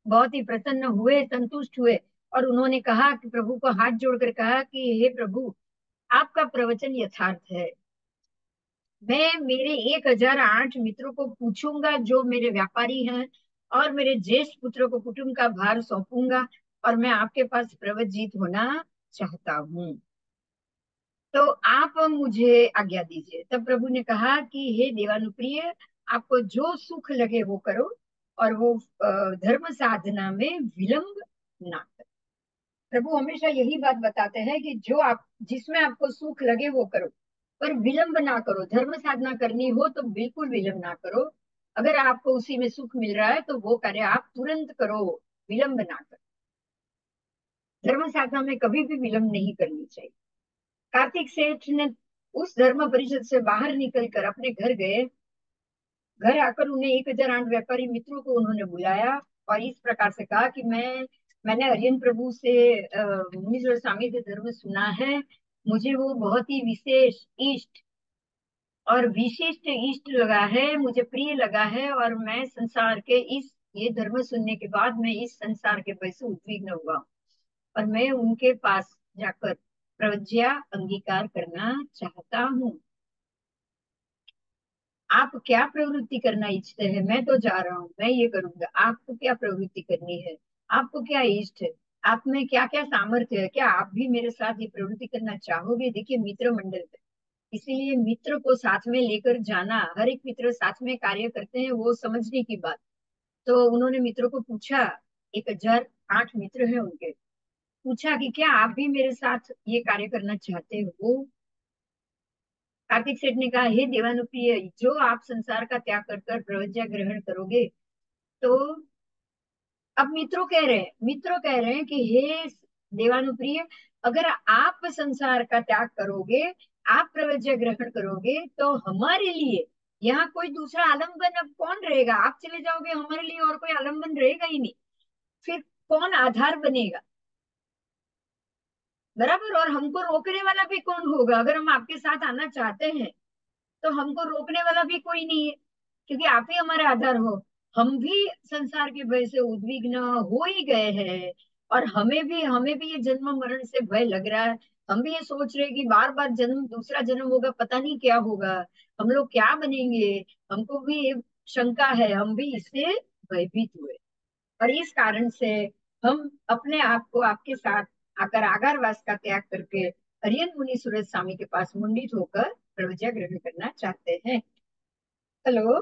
बहुत ही प्रसन्न हुए, संतुष्ट हुए। और उन्होंने कहा कि प्रभु को हाथ जोड़कर कहा कि हे प्रभु, आपका प्रवचन यथार्थ है। मैं मेरे 1008 मित्रों को पूछूंगा जो मेरे व्यापारी हैं, और मेरे ज्येष्ठ पुत्र को कुटुंब का भार सौंपूंगा, और मैं आपके पास प्रवज्जित होना चाहता हूँ। तो आप मुझे आज्ञा दीजिए। तब प्रभु ने कहा कि हे देवानुप्रिय, आपको जो सुख लगे वो करो, और वो धर्म साधना में विलंब ना करो। प्रभु हमेशा यही बात बताते हैं कि जो आप, जिसमें आपको सुख लगे वो करो, पर विलंब ना करो। धर्म साधना करनी हो तो बिल्कुल विलंब ना करो। अगर आपको उसी में सुख मिल रहा है तो वो कार्य आप तुरंत करो, विलंब ना करो। धर्म साधना में कभी भी विलंब नहीं करनी चाहिए। कार्तिक सेठ ने उस धर्म परिषद से बाहर निकलकर अपने घर गए। घर आकर उन्हें 1008 व्यापारी मित्रों को उन्होंने बुलाया और इस प्रकार से कहा कि मैंने अरियन प्रभु से, मुनीश्वर स्वामी से धर्म सुना है। मुझे वो बहुत ही विशेष इष्ट और विशिष्ट इष्ट लगा है, मुझे प्रिय लगा है। और मैं संसार के इस ये धर्म सुनने के बाद मैं इस संसार के भय से उद्विग्न हुआ हूँ, और मैं उनके पास जाकर प्रज्ञा अंगीकार करना चाहता हूँ। आप क्या प्रवृत्ति करना इच्छते हैं? मैं तो जा रहा हूँ, मैं ये करूंगा। आपको क्या प्रवृत्ति करनी है? आपको क्या इष्ट है? आप में क्या क्या सामर्थ्य है? क्या आप भी मेरे साथ ये प्रवृत्ति करना चाहोगे? देखिए, मित्र मंडल है, इसीलिए मित्र को साथ में लेकर जाना, हर एक मित्र साथ में कार्य करते हैं, वो समझने की बात। तो उन्होंने मित्रों को पूछा, 1008 मित्र हैं उनके, पूछा कि क्या आप भी मेरे साथ ये कार्य करना चाहते हो? कार्तिक सेठ ने कहा, हे देवानुप्रिय, जो आप संसार का त्याग कर कर प्रवज्ञा ग्रहण करोगे तो। अब मित्रों कह रहे हैं कि हे देवानुप्रिय, अगर आप संसार का त्याग करोगे, आप प्रवज्ञा ग्रहण करोगे, तो हमारे लिए यहाँ कोई दूसरा आलम्बन अब कौन रहेगा? आप चले जाओगे, हमारे लिए और कोई आलम्बन रहेगा ही नहीं। फिर कौन आधार बनेगा? बराबर। और हमको रोकने वाला भी कौन होगा? अगर हम आपके साथ आना चाहते हैं तो हमको रोकने वाला भी कोई नहीं है, क्योंकि आप ही हमारे आधार हो। हम भी संसार के भय से उद्विग्न हो ही गए हैं, और हमें भी ये जन्म मरण से भय लग रहा है। हम भी ये सोच रहे हैं कि बार बार जन्म, दूसरा जन्म होगा, पता नहीं क्या होगा, हम लोग क्या बनेंगे। हमको भी ये शंका है, हम भी इससे भयभीत हुए। और इस कारण से हम अपने आप को आपके साथ आकर आगारवास का त्याग करके अरियन मुनि सूरज स्वामी के पास मुंडित होकर प्रवज्ञा ग्रहण करना चाहते हैं। हेलो।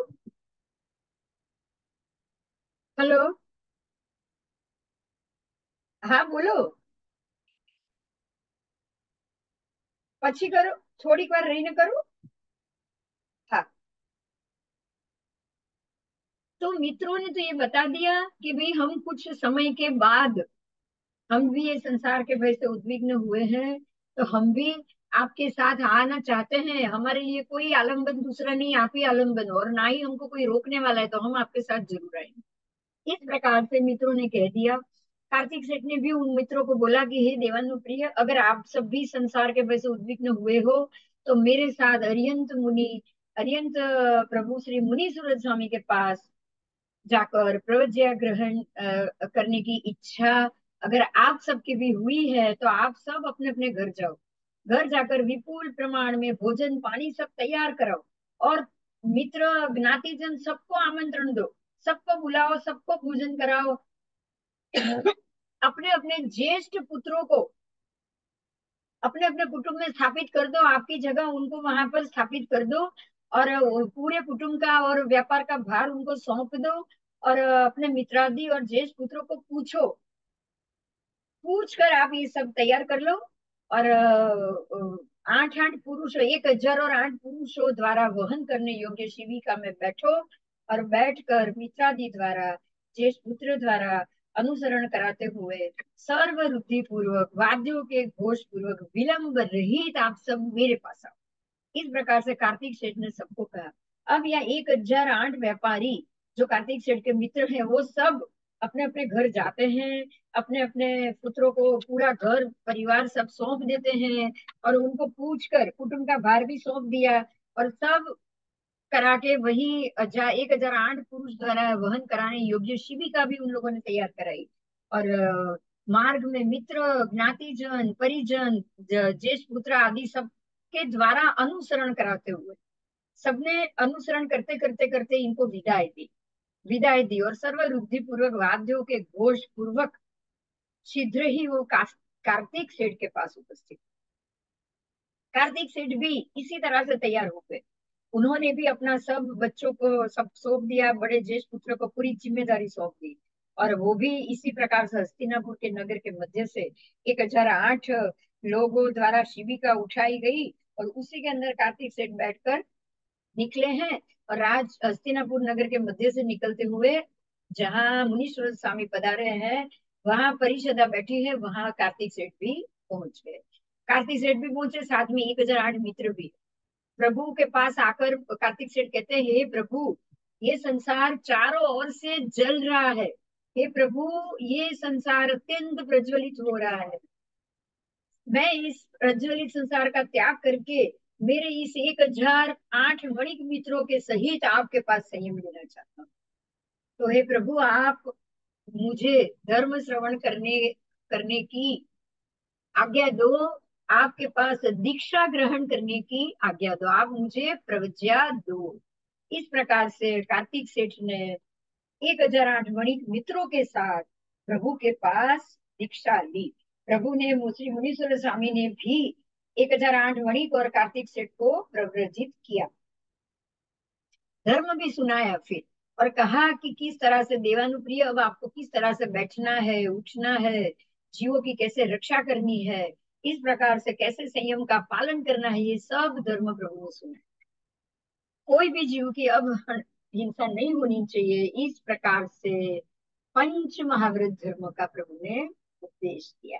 हेलो। हाँ बोलो। પછી करो, થોડીક વાર રહીને करो। हाँ। तो मित्रों ने तो ये बता दिया कि भाई हम कुछ समय के बाद हम भी ये संसार के भय से उद्विग्न हुए हैं, तो हम भी आपके साथ आना चाहते हैं। हमारे लिए कोई आलम्बन दूसरा नहीं, आप ही आलम्बन हो, और ना ही हमको कोई रोकने वाला है, तो हम आपके साथ जरूर आएंगे। इस प्रकार से मित्रों ने कह दिया। कार्तिक सेठ ने भी उन मित्रों को बोला कि हे देवानुप्रिय, अगर आप सब भी संसार के भय से उद्विग्न हुए हो, तो मेरे साथ अरियंत प्रभु श्री मुनि सूरज स्वामी के पास जाकर प्रवज्ञा ग्रहण करने की इच्छा अगर आप सबकी भी हुई है, तो आप सब अपने अपने घर जाओ। घर जाकर विपुल प्रमाण में भोजन पानी सब तैयार कराओ, और मित्र ज्ञातिजन सबको आमंत्रण दो, सबको बुलाओ, सबको भोजन कराओ। अपने अपने ज्येष्ठ पुत्रों को अपने अपने कुटुंब में स्थापित कर दो, आपकी जगह उनको वहां पर स्थापित कर दो, और पूरे कुटुंब का और व्यापार का भार उनको सौंप दो। और अपने मित्रादि और ज्येष्ठ पुत्रों को पूछ कर आप ये सब तैयार कर लो। और 8 8 पुरुषों, 1,000 और 8 पुरुषों द्वारा वहन करने योग्य शिविका में बैठो, और बैठकर मित्रादि द्वारा ज्येष्ठ पुत्र द्वारा अनुसरण कराते हुए सर्व रुद्धि पूर्वक वाद्यों के घोष पूर्वक विलंब रहित आप सब मेरे पास आओ। इस प्रकार से कार्तिक सेठ ने सबको कहा। अब यह 1,008 व्यापारी जो कार्तिक सेठ के मित्र हैं, वो सब अपने अपने घर जाते हैं, अपने अपने पुत्रों को पूरा घर परिवार सब सौंप देते हैं, और उनको पूछ कर कुटुंब का भार भी सौंप दिया, और सब करा के वही 1,008 पुरुष द्वारा वहन कराने योग्य शिविका भी उन लोगों ने तैयार कराई। और मार्ग में मित्र ज्ञातिजन परिजन ज्येष्ठ पुत्र आदि सब के द्वारा अनुसरण कराते हुए सबने अनुसरण करते करते करते इनको विदाई दी और सर्व रुद्धि पूर्वक वाद्यों के घोष पूर्वक शीघ्र ही वो कार्तिक सेठ के पास उपस्थित। कार्तिक सेठ भी इसी तरह से तैयार हो गए। उन्होंने भी अपना सब बच्चों को सब सौंप दिया, बड़े ज्येष्ठ पुत्र को पूरी जिम्मेदारी सौंप दी, और वो भी इसी प्रकार से हस्तिनापुर के नगर के मध्य से 1,008 लोगों द्वारा शिविका उठाई गई, और उसी के अंदर कार्तिक सेठ बैठकर निकले हैं। और राज हस्तिनापुर नगर के मध्य से निकलते हुए जहाँ मुनीश्वर स्वामी पधारे हैं, वहां परिषदा बैठी है, वहां कार्तिक सेठ भी पहुंच गए। कार्तिक सेठ भी पहुंचे, साथ में 1,008 मित्र भी। प्रभु के पास आकर कार्तिक सेठ कहते हैं, हे प्रभु, ये संसार चारों ओर से जल रहा है। हे प्रभु, ये संसार अत्यंत प्रज्वलित हो रहा है। मैं इस प्रज्वलित संसार का त्याग करके मेरे इस 1,008 वणिक मित्रों के सहित आपके पास संयम लेना चाहता हूँ। तो हे प्रभु, आप मुझे धर्म श्रवण करने करने की आज्ञा दो। आपके पास दीक्षा ग्रहण करने की आज्ञा दो, आप मुझे प्रवज्ञा दो। इस प्रकार से कार्तिक सेठ ने 1,008 वणिक मित्रों के साथ प्रभु के पास दीक्षा ली। प्रभु ने श्री मुनीश्वर स्वामी ने भी 1,008 वणिक और कार्तिक सेठ को प्रव्रजित किया, धर्म भी सुनाया फिर, और कहा कि किस तरह से देवानुप्रिय, अब आपको किस तरह से बैठना है, उठना है, जीवों की कैसे रक्षा करनी है, इस प्रकार से कैसे संयम का पालन करना है, ये सब धर्म प्रभु ने सुना। कोई भी जीव की अब हिंसा नहीं होनी चाहिए, इस प्रकार से पंच महाव्रत धर्म का प्रभु ने उपदेश दिया।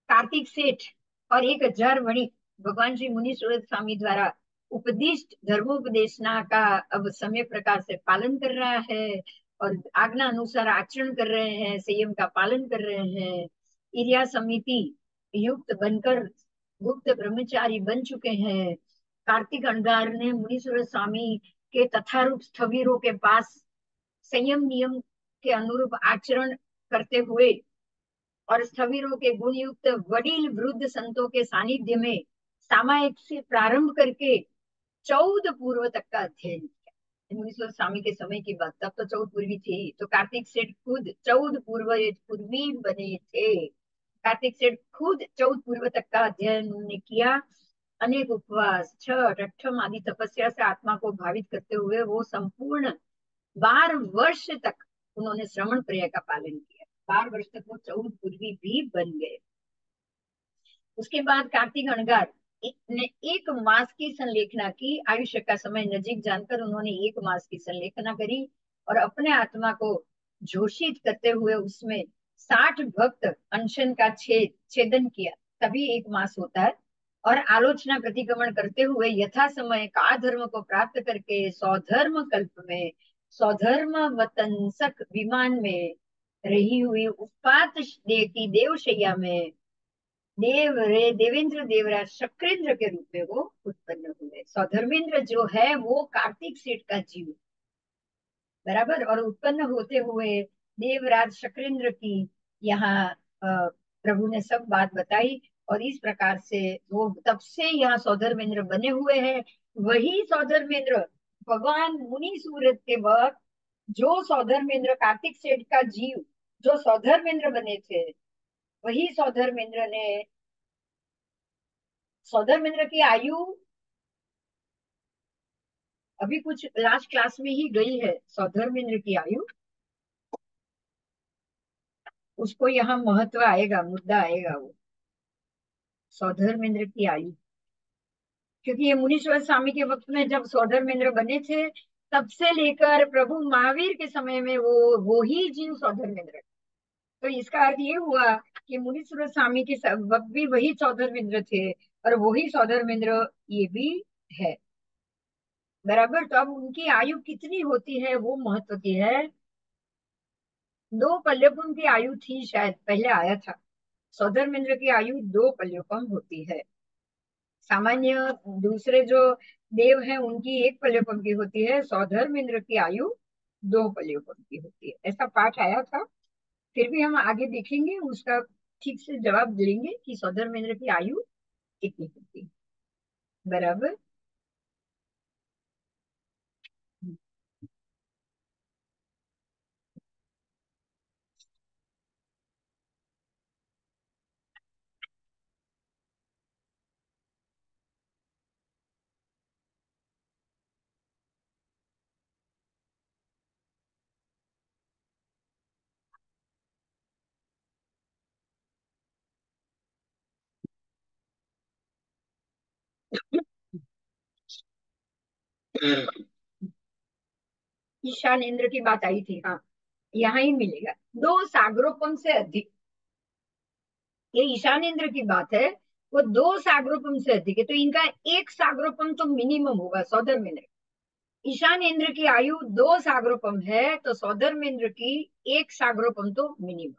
कार्तिक सेठ और 1,000 वणिक भगवान श्री मुनि सूरत स्वामी द्वारा उपदिष्ट धर्मोपदेशना का अब समय प्रकार से पालन कर रहा है, और आज्ञा अनुसार आचरण कर रहे हैं, संयम का पालन कर रहे हैं। इरिया समिति युक्त बनकर गुप्त ब्रह्मचारी बन चुके हैं। कार्तिक अणगार ने मुनि सूरत स्वामी के तथारूप स्थविरों के पास संयम नियम के अनुरूप आचरण करते हुए और स्थविरों के गुण युक्त वडील वृद्ध संतों के सानिध्य में सामायिक से प्रारंभ करके 14 पूर्व तक का अध्ययन किया। मुनीश्वर स्वामी के समय की बात, तब तो 14 पूर्वी थी, तो कार्तिक सेठ खुद 14 पूर्वी बने थे। कार्तिक सेठ खुद 14 पूर्व तक का अध्ययन उन्होंने किया। अनेक उपवास, छठ, अठम आदि तपस्या से आत्मा को भावित करते हुए वो संपूर्ण 12 वर्ष तक उन्होंने श्रवण प्रिय का पालन किया। 12 वर्ष तक वो 14 पूर्वी भी बन गए। उसके बाद कार्तिक अणगार ने 1 मास की संलेखना की। आयुष्य का समय नजीक जानकर उन्होंने 1 मास की संलेखना करी और अपने आत्मा को जोशित करते हुए उसमें 60 भक्त अनशन का छेदन किया, तभी 1 मास होता है। और आलोचना प्रतिक्रमण करते हुए यथा समय का धर्म को प्राप्त करके सौधर्म कल्प में, सौधर्म वतंसक विमान में रही हुई उत्पात की देवशैया में देवेंद्र देवराज शक्रेंद्र के रूप में वो उत्पन्न हुए। सौधर्मेंद्र जो है वो कार्तिक सेठ का जीव, बराबर। और उत्पन्न होते हुए देवराज शक्रेंद्र की यहाँ प्रभु ने सब बात बताई। और इस प्रकार से वो तब से यहाँ सौधर्मेंद्र बने हुए हैं। वही सौधर्मेंद्र भगवान मुनि सूरत के वक्त, जो सौधर्मेंद्र कार्तिक सेठ का जीव जो सौधर्मेंद्र बने थे, वही सौधर्मेंद्र ने, सौधर्मेंद्र की आयु अभी कुछ लास्ट क्लास में ही गई है। सौधर्मेंद्र की आयु, उसको यहाँ महत्व आएगा, मुद्दा आएगा वो सौधर्मेंद्र की आयु। क्योंकि ये मुनीश्वर स्वामी के वक्त में जब सौधर्मेंद्र बने थे, तब से लेकर प्रभु महावीर के समय में वो ही जीव सौधर्मेंद्र। तो इसका अर्थ ये हुआ कि मुनीश्वर स्वामी के वक्त भी वही सौधर्मेंद्र थे और वही सौधर्मेंद्र ये भी है, बराबर। तो अब उनकी आयु कितनी होती है वो महत्व की है। 2 पल्यपम की आयु थी, शायद पहले आया था। सौधर्मेंद्र की आयु 2 पल्यपम होती है। सामान्य दूसरे जो देव हैं उनकी 1 पल्यपम की होती है, सौधर्मेंद्र की आयु 2 पल्यपम की होती है। ऐसा पाठ आया था। फिर भी हम आगे देखेंगे, उसका ठीक से जवाब देंगे कि सौधर्मेंद्र की आयु कितनी होती है, बराबर। ईशान इंद्र की बात आई थी, हाँ, यहाँ ही मिलेगा। 2 सागरोपम से अधिक, ये ईशान इंद्र की बात है। वो 2 सागरोपम से अधिक है, तो इनका 1 सागरोपम तो मिनिमम होगा सौधर्मेंद्र। ईशान इंद्र की आयु 2 सागरोपम है, तो सौधर्मेंद्र की 1 सागरोपम तो मिनिमम।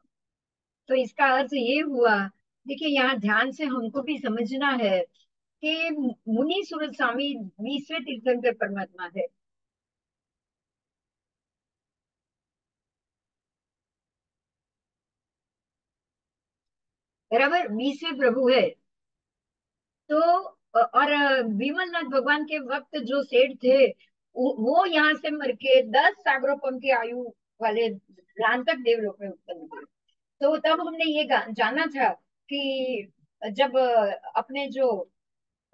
तो इसका अर्थ ये हुआ, देखिए यहाँ ध्यान से हमको भी समझना है कि मुनि सूरत स्वामी 20वें तीर्थंकर परमात्मा है, बराबर, 20वें प्रभु है। तो और विमलनाथ भगवान के वक्त जो सेठ थे, वो यहाँ से मर के 10 सागरोपम की आयु वाले भ्रांतक देवलोक में उत्पन्न हुए। तो तब हमने ये जाना था कि जब अपने जो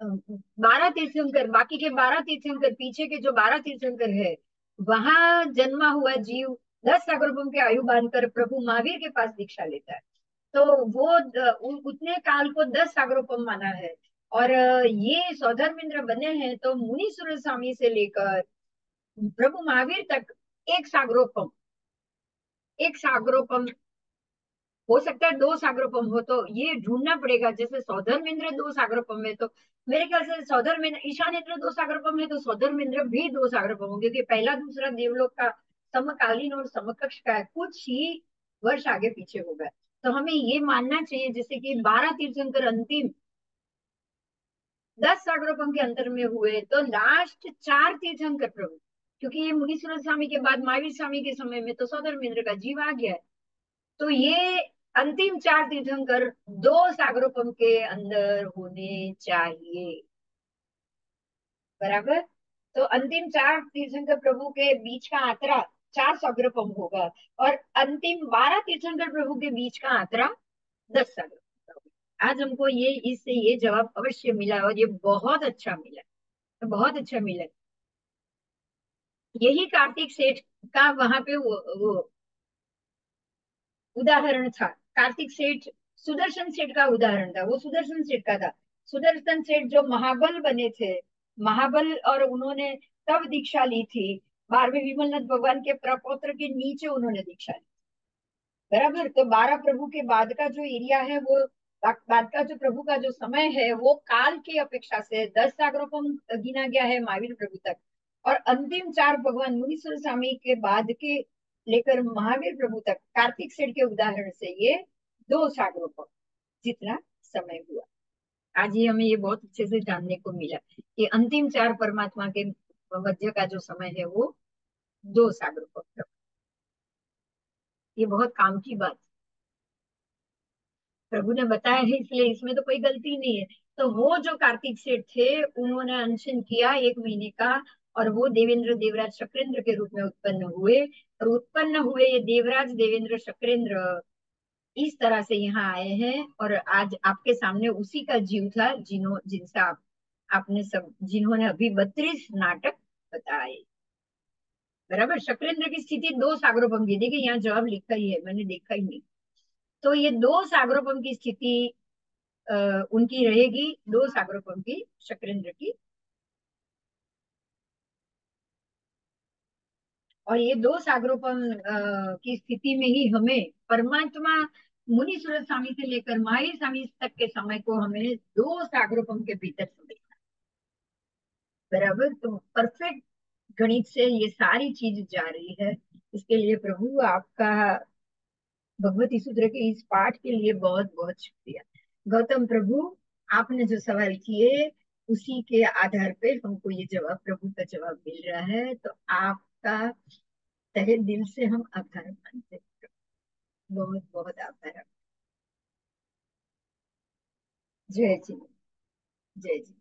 12 तीर्थंकर, बाकी के 12 तीर्थंकर, पीछे के जो 12 तीर्थंकर है, वहां जन्मा हुआ जीव 10 सागरोपम की आयु बांधकर प्रभु महावीर के पास दीक्षा लेता है। तो वो उतने काल को 10 सागरोपम माना है। और ये सौधर्मेंद्र बने हैं तो मुनि सूरत स्वामी से लेकर प्रभु महावीर तक 1 सागरोपम, 1 सागरोपम हो सकता है, 2 सागरोपम हो, तो ये ढूंढना पड़ेगा। जैसे सौधर्मेंद्र 2 सागरोपम है, तो मेरे ख्याल से सौधर्मेंद्र, ईशानेंद्र 2 सागरोपम है, तो सौधर्मेंद्र भी 2 सागरोपम होंगे, क्योंकि पहला दूसरा देवलोक का समकालीन और समकक्ष का है, कुछ ही वर्ष आगे पीछे होगा। तो हमें ये मानना चाहिए जैसे कि 12 तीर्थंकर अंतिम 10 सागरोपम के अंतर में हुए, तो लास्ट 4 तीर्थंकर प्रभु, क्योंकि ये मुनीश्वर स्वामी के बाद महावीर स्वामी के समय में तो सौधर्मेंद्र का जीव आ गया है। तो ये अंतिम 4 तीर्थंकर 2 सागरोपम के अंदर होने चाहिए, बराबर। तो अंतिम 4 तीर्थंकर प्रभु के बीच का आंतरा 4 सागरोपम होगा, और अंतिम 12 तीर्थंकर प्रभु के बीच का आंतरा 10 सागर पंख हो गए। आज हमको ये इससे ये जवाब अवश्य मिला और ये बहुत अच्छा मिला, बहुत अच्छा मिला। यही कार्तिक सेठ का वहां पे वो उदाहरण था। कार्तिक सेठ सुदर्शन सेठ का उदाहरण था, वो सुदर्शन सेठ का था। सुदर्शन सेठ जो महाबल बने थे, महाबल, और उन्होंने तब दीक्षा ली थी, 12वें विमलनाथ भगवान के प्रपौत्र के नीचे उन्होंने दीक्षा ली। बराबर, तो 12 प्रभु के बाद का जो एरिया है वो, बाद का जो प्रभु का जो समय है वो काल की अपेक्षा से 10 सागरों को गिना गया है महावीर प्रभु तक। और अंतिम 4 भगवान मुनीश्वर स्वामी के बाद के लेकर महावीर प्रभु तक कार्तिक सेठ के उदाहरण से ये 2 सागरों को जितना समय हुआ। आज ये हमें ये बहुत अच्छे से जानने को मिला कि अंतिम 4 परमात्मा के मध्य का जो समय है वो 2 सागरों को। ये बहुत काम की बात प्रभु ने बताया है, इसलिए इसमें तो कोई गलती नहीं है। तो वो जो कार्तिक सेठ थे उन्होंने अनशन किया 1 महीने का, और वो देवेंद्र देवराज शक्रेंद्र के रूप में उत्पन्न हुए। और उत्पन्न हुए ये देवराज देवेंद्र शक्रेंद्र इस तरह से यहाँ आए हैं, और आज आपके सामने उसी का जीव था जिनसा आपने सब, जिन्होंने अभी 32 नाटक बताए। बराबर, शक्रेंद्र की स्थिति 2 सागरोपम की, देखिए यहाँ जवाब लिखा ही है, मैंने देखा ही नहीं। तो ये 2 सागरोपम की स्थिति उनकी रहेगी, 2 सागरोपम की, शक्रेंद्र की। और ये 2 सागरोपम की स्थिति में ही हमें परमात्मा मुनि सूरत स्वामी से लेकर महावीर स्वामी तक के समय को हमें 2 सागरोपम के भीतर समझना। बराबर, तो परफेक्ट गणित से ये सारी चीज जा रही है। इसके लिए प्रभु आपका भगवती सूत्र के इस पाठ के लिए बहुत बहुत शुक्रिया। गौतम प्रभु, आपने जो सवाल किए उसी के आधार पे हमको ये जवाब, प्रभु का जवाब मिल रहा है, तो आपका तहे दिल से हम आभार मानते हैं। बहुत बहुत आभार। जय जी। जय जी।